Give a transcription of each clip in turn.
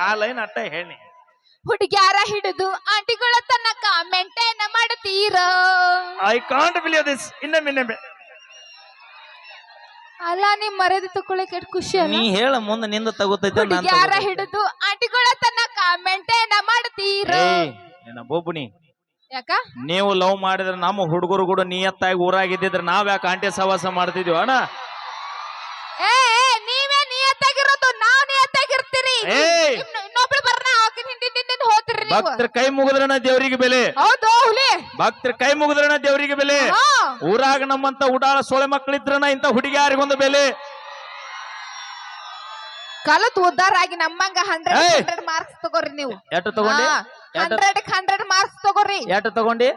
ಆ ಲೈನ್ ಅಟ್ಟ ಹೇಳಿ. ಹುಡುಗ್ಯಾರ ಹಿಡಿದು ಆಂಟಿಗಳ ತನಕ ಮೇಂಟೈನ್ ಮಾಡ್ತೀರ. I can't believe this. ಇನ್ನೊಮ್ಮೆ ಅಲ್ಲ ನಿಮ್ ಮರ್ಯಾದೆ ತಗೊಳಕ್ ಎಷ್ಟು ಖುಷಿ ಅಲ್ಲ. ನೀ ಹೇಳ ಮುಂದೆ ನಿಂದ ತಗೋತೈತೆ. ಹುಡುಗ್ಯಾರ ಹಿಡಿದು ಆಂಟಿಗಳ ತನಕ ಮೇಂಟೈನ್ ಮಾಡ್ತೀರ. ನಿನ್ನ ಬೋಬುಣಿ ಯಾಕ ನೀವು ಲವ್ ಮಾಡಿದ್ರೆ ನಮ್ಮ ಹುಡುಗರು ಕೂಡ ನಿಯತ್ತಾಗಿ ಊರಾಗಿದ್ದಿದ್ರೆ ನಾವ್ ಯಾಕೆ ಆಂಟಿ ಸವಾಸ ಮಾಡ್ತಿದ್ವಿ ಅಣ್ಣ? ಏ ನೀವೇ ನಿಯತ್ತಾಗಿರೋದು, ನಾವ್ ನಿಯತ್ತಾಗಿರ್ತೀರಿ. ಇನ್ನೊಬ್ಳು ಬರ್ನ ಹಿಂದಿನ ಹೋಗ್ತಿರಿ. ಭಕ್ತರ ಕೈ ಮುಗಿದ್ರನ ದೇವ್ರಿಗೆ ಬೆಲೆ. ಹೌದು ಹುಲಿ. ಭಕ್ತರ ಕೈ ಮುಗಿದ್ರನ ದೇವ್ರಿಗೆ ಬೆಲೆ. ಊರಾಗ ನಮ್ಮಂತ ಉಡಾಳ ಸೊಳೆ ಮಕ್ಕಳಿದ್ರನ ಇಂತ ಹುಡುಗಿಯಾರಿಗೊಂದು ಬೆಲೆ. ಕಲತ್ ಉದ್ದಾರ ಆಗಿ ನಮ್ಮಂಗ 100 ಮಾರ್ಕ್ಸ್ ತಗೋರಿ ನೀವು. ಎಷ್ಟು ತಗೊಂಡಿ? 100 ಮಾರ್ಕ್ಸ್ ತಗೋರಿ. ಎಷ್ಟು ತಗೊಂಡಿ?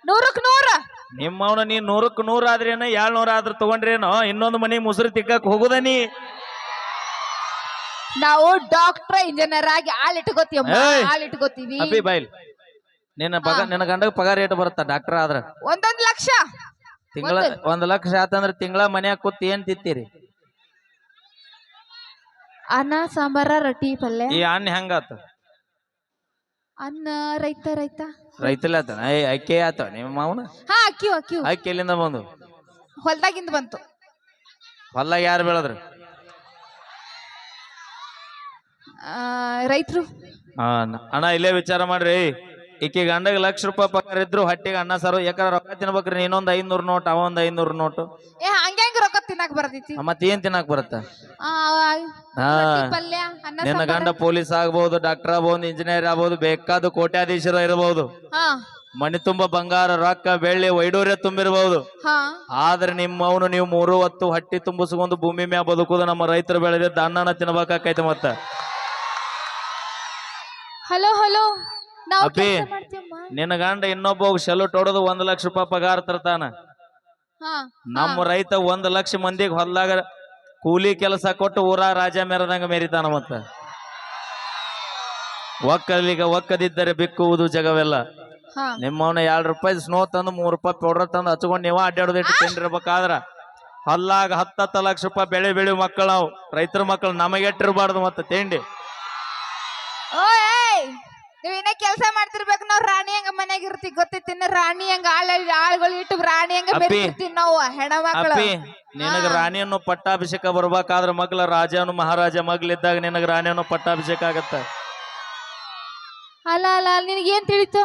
100ಕ್ಕೆ 100. ನಿಮ್ಮವನ ನೀ 100ಕ್ಕೆ 100 ಆದ್ರೇನ 700 ಆದ್ರೂ ತಗೊಂಡ್ರೇನೋ ಇನ್ನೊಂದು ಮನಿ ಮುಸುರಿ ತಿಕ್ಕಕ್ ಹೋಗುದ ನೀ? ನಾವು ಡಾಕ್ಟರ್ ಇಂಜಿನಿಯರ್ ಆಗಿ ಆಳಿಟ್ಕೋತೀವಿ. ಅಬ್ಬಿ ಬೈಲ್ ನಿನ್ನ ಗಂಡಗ ಪಗಾರ ಏಟು ಬರುತ್ತ ಡಾಕ್ಟರ್ ಆದ್ರ? 1 ಲಕ್ಷ. ತಿಂಗಳ 1 ಲಕ್ಷ ಆತಂದ್ರ ತಿಂಗಳ ಮನ್ಯಾಗ ಕೂತ್ ಏನ್ ತಿತ್ತೀರಿ? ಅನ್ನ ಸಾಂಬಾರ ರೊಟ್ಟಿ ಪಲ್ಯ. ಈ ಅನ್ನ ಹೆಂಗಾತ? ಅನ್ನ ರೈತಲ್ಲ ಆತ. ಅಕ್ಕಿ ಆತ ನಿಮ್ಮ ಮಾವನ? ಅಕ್ಕಿ ಎಲ್ಲಿಂದ ಬಂದು? ಹೊಲ್ದಾಗಿಂದ ಬಂತು. ಹೊಲ್ದಾಗ ಯಾರು ಬೆಳದ್ರು? ರೈತರು. ಅಣ್ಣ ಇಲ್ಲೇ ವಿಚಾರ ಮಾಡ್ರಿ. ಈಕಿ ಗಂಡಗ ₹1,00,000 ಪಗಾರ ಇದ್ರು ಹೊಟ್ಟಿಗೆ ಅನ್ನ ಸಾರು ಯಾಕಂದ್ರೆ ರೊಕ್ಕ ತಿನ್ಬೇಕ್ರಿ. ಇನ್ನೊಂದ್ 500 ನೋಟ್ ಅವ ಒಂದ್ 500 ನೋಟ್. ಹಂಗ ರೊಕ್ಕ ತಿನ್ನಕ್ ಬರ್ತೈತಿ. ಮತ್ ಏನ್ ತಿನ್ನಕ್ ಬರುತ್ತ? ನಿನ್ನ ಗಂಡ ಪೊಲೀಸ್ ಆಗ್ಬಹುದು, ಡಾಕ್ಟರ್ ಆಗ್ಬಹುದು, ಇಂಜಿನಿಯರ್ ಆಗ್ಬಹುದು, ಬೇಕಾದ ಕೋಟ್ಯಾಧೀಶರ ಇರಬಹುದು, ಮನೆ ತುಂಬಾ ಬಂಗಾರ ರೊಕ್ಕ ಬೆಳ್ಳಿ ವೈಡೂರ್ಯ ತುಂಬಿರಬಹುದು. ಆದ್ರೆ ನಿಮ್ಮವನು ನೀವು 3 ಹೊತ್ತು ಹಟ್ಟಿ ತುಂಬಿಸ್ಕೊಂಡು ಭೂಮಿ ಮ್ಯಾ ಬದುಕುದು ನಮ್ಮ ರೈತರು ಬೆಳೆದಿದ್ದ ಅನ್ನನ ತಿನ್ಬೇಕಾಕೈತೆ. ಮತ್ತ ಹಲೋ ಅಪ್ಪಿ ನಿನ್ನ ಗಂಡ ಇನ್ನೊಬ್ಬ ಸೆಲ್ಯೂಟ್ ಹೊಡೆದು ₹1,00,000 ಪಗಾರ ತರ್ತಾನ. ನಮ್ಮ ರೈತ 1 ಲಕ್ಷ ಮಂದಿಗೆ ಹೊಲ್ದಾಗ ಕೂಲಿ ಕೆಲಸ ಕೊಟ್ಟು ಊರ ರಾಜ ಮೆರದಂಗ ಮೆರಿತಾನ. ಮತ್ತ ಒಕ್ಕದಿದ್ದರೆ ಬಿಕ್ಕುವುದು ಜಗವೆಲ್ಲ. ನಿಮ್ಮವನ ₹2 ಸ್ನೋ ತಂದು ₹3 ಪೌಡರ್ ತಂದು ಹಚ್ಕೊಂಡು ನೀವ ಅಡ್ಡಾಡೋದು ಇಟ್ಟು ತಿಂಡಿರ್ಬೇಕಾದ್ರ ಹೊಲ್ಲಾಗ 10 ಲಕ್ಷ ರೂಪಾಯಿ ಬೆಳೆ ಮಕ್ಕಳು ನಾವು ರೈತರ ಮಕ್ಕಳು ನಮಗೆ ಇಟ್ಟಿರ್ಬಾರ್ದು. ಮತ್ತೆ ತಿಂಡಿ ನೀವ್ ಇನ್ನ ಕೆಲ್ಸ ಮಾಡ್ತಿರ್ಬೇಕು. ನಾವ್ ರಾಣಿ ಹಂಗ ಮನ್ಯಾಗ ಇರ್ತೀವಿ ಗೊತ್ತೈತಿ. ರಾಣಿ ಹಂಗ ಆಳುಗಳು ಇಟ್ಟು ರಾಣಿ ಹಂಗ ಬೆಳಿರ್ತೀವಿ ನಾವು ಹೆಣ್ಮಕ್ಳು. ನಿನಗ ರಾಣಿಯನ್ನು ಪಟ್ಟಾಭಿಷೇಕ ಬರ್ಬೇಕಾದ್ರ ಮಗ್ಲ ರಾಜನು ಮಹಾರಾಜ ಮಗ್ಲಿದ್ದಾಗ ನಿನಗ ರಾಣಿಯನ್ನು ಪಟ್ಟಾಭಿಷೇಕ ಆಗತ್ತ. ಅಲ್ಲ ನಿನಗೇನ್ ತಿಳಿತು?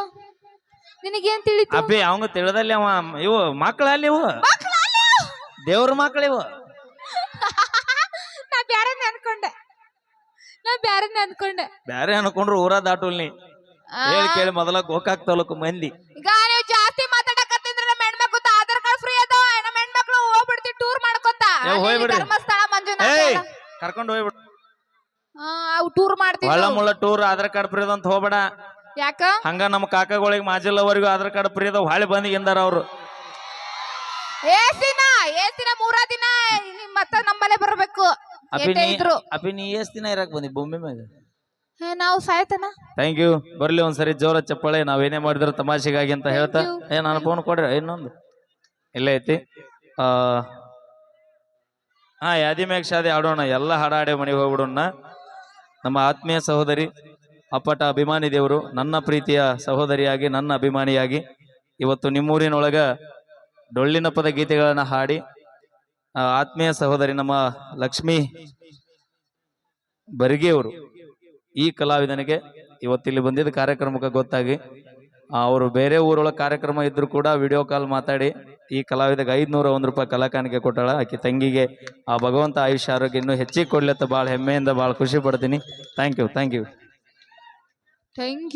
ಅಪ್ಪಿ ಅವಂಗ ತಿಳಿದಲ್ಲಿ ಅವ ಇವು ಮಕ್ಕಳಲ್ಲಿ ಇವು ದೇವ್ರ ಮಕ್ಕಳು ಇವು. ನಾ ಬ್ಯಾರೆ ಅನ್ಕೊಂಡ್ರು ಊರ ದಾಟುಲ್ ನೀ ಹೇಳಿ ಕೇಳಿ ಮೊದಲ ಗೋಕಾಕ್ ತಾಲೂಕು ಮಂದಿ. ಈಗ ನೀವು ಜಾಸ್ತಿ ಮಾತಾಡಕತ್ತಿದ್ರೆ ನಮ್ಮ ಹೆಣ್ಮಕ್ಳು ಆಧಾರ್ ಕಾರ್ಡ್ ಫ್ರೀ ಅದಾವ. ನಮ್ಮ ಹೆಣ್ಮಕ್ಳು ಹೋಗ್ಬಿಡ್ತೀವಿ ಟೂರ್ ಮಾಡ್ಕೊತ. ಧರ್ಮಸ್ಥಳ ಮಂಜುನಾಥ ಕರ್ಕೊಂಡು ಹೋಗ್ಬಿಡು. ಟೂರ್ ಮಾಡ್ತೀವಿ. ಒಳ್ಳ ಟೂರ್ ಆಧಾರ್ ಕಾರ್ಡ್ ಫ್ರೀ ಅಂತ ಹೋಗ್ಬೇಡ. ಯಾಕ ಹಂಗ ನಮ್ಮ ಕಾಕಗಳಿಗೆ ಮಾಜಿಲ್ಲವರೆಗೂ ಆಧಾರ್ ಕಾರ್ಡ್ ಫ್ರೀ ಅದಾವ. ಹೊಳೆ ಬಂದಿಗಿಂದಾರ ಅವ್ರು. ಏಸಿನ 3 ದಿನ ಮತ್ತ ನಮ್ಮಲ್ಲೇ ಬರ್ಬೇಕು. ಅಪ್ಪಿ ನೀ ಎಷ್ಟ್ ದಿನ ಇರಕ್ ಬಂದಿ ಭೂಮಿ ಮ್ಯಾಗ? ನಾವು ಸಾಯ್ತನ. Thank you. ಬರ್ಲಿ ಒಂದ್ಸರಿ ಜೋರ ಚಪ್ಪಾಳೆ. ನಾವೇನೇ ಮಾಡಿದ್ರು ತಮಾಷೆಗಾಗಿ ಅಂತ ಹೇಳ್ತಾ ನಾನು ಫೋನ್ ಕೊಡ್ರಿ. ಇನ್ನೊಂದು ಇಲ್ಲ ಐತಿ. ಯಾದಿ ಮ್ಯಾಗ ಶಾದಿ ಆಡೋಣ. ಎಲ್ಲ ಹಾಡಾಡಿ ಮನೆಗೆ ಹೋಗ್ಬಿಡೋಣ. ನಮ್ಮ ಆತ್ಮೀಯ ಸಹೋದರಿ ಅಪ್ಪಟ ಅಭಿಮಾನಿ ದೇವರು ನನ್ನ ಪ್ರೀತಿಯ ಸಹೋದರಿಯಾಗಿ ನನ್ನ ಅಭಿಮಾನಿಯಾಗಿ ಇವತ್ತು ನಿಮ್ಮೂರಿನೊಳಗ ಡೊಳ್ಳಿನ ಪದ ಗೀತೆಗಳನ್ನ ಹಾಡಿ ಆತ್ಮೀಯ ಸಹೋದರಿ ನಮ್ಮ ಲಕ್ಷ್ಮೀ ಬರ್ಗಿಯವರು ಈ ಕಲಾವಿದನಿಗೆ ಇವತ್ತಿಲ್ಲಿ ಬಂದಿದ್ದ ಕಾರ್ಯಕ್ರಮಕ್ಕೆ ಗೊತ್ತಾಗಿ ಅವರು ಬೇರೆ ಊರೊಳಗೆ ಕಾರ್ಯಕ್ರಮ ಇದ್ರು ಕೂಡ ವಿಡಿಯೋ ಕಾಲ್ ಮಾತಾಡಿ ಈ ಕಲಾವಿದಗೆ ₹501 ಕಲಾಕಾಣಿಕೆ ಕೊಟ್ಟಾಳ. ಆಕೆ ತಂಗಿಗೆ ಆ ಭಗವಂತ ಆಯುಷ್ಯ ಆರೋಗ್ಯ ಇನ್ನೂ ಹೆಚ್ಚಿಗೆ ಕೊಡ್ಲತ್ತ ಭಾಳ ಹೆಮ್ಮೆಯಿಂದ ಭಾಳ ಖುಷಿ ಪಡ್ತೀನಿ. Thank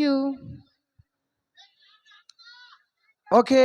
you. ಓಕೆ